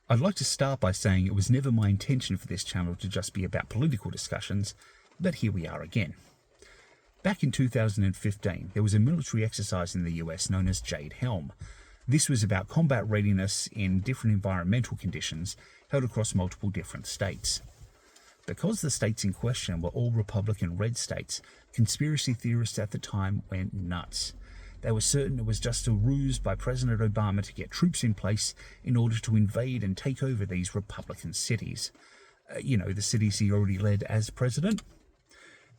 I'd like to start by saying it was never my intention for this channel to just be about political discussions, but here we are again. Back in 2015, there was a military exercise in the US known as Jade Helm. This was about combat readiness in different environmental conditions held across multiple different states. Because the states in question were all Republican red states, conspiracy theorists at the time went nuts. They were certain it was just a ruse by President Obama to get troops in place in order to invade and take over these Republican cities. The cities he already led as president.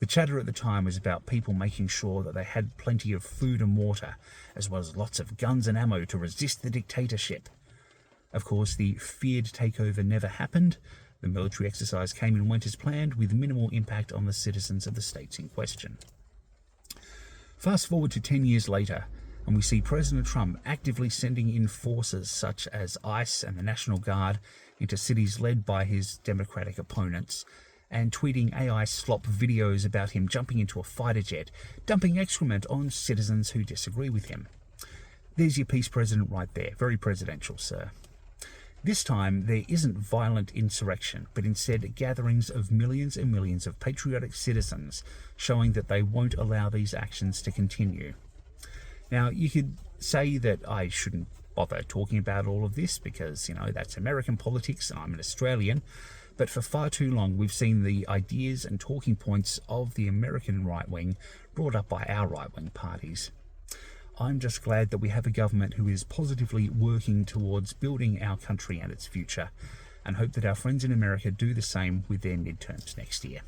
The chatter at the time was about people making sure that they had plenty of food and water, as well as lots of guns and ammo to resist the dictatorship. Of course, the feared takeover never happened. The military exercise came and went as planned, with minimal impact on the citizens of the states in question. Fast forward to 10 years later, and we see President Trump actively sending in forces such as ICE and the National Guard into cities led by his Democratic opponents, and tweeting AI slop videos about him jumping into a fighter jet, dumping excrement on citizens who disagree with him. There's your peace president right there. Very presidential, sir. This time, there isn't violent insurrection, but instead gatherings of millions and millions of patriotic citizens showing that they won't allow these actions to continue. Now, you could say that I shouldn't bother talking about all of this because, that's American politics and I'm an Australian, but for far too long we've seen the ideas and talking points of the American right wing brought up by our right wing parties. I'm just glad that we have a government who is positively working towards building our country and its future, and hope that our friends in America do the same with their midterms next year.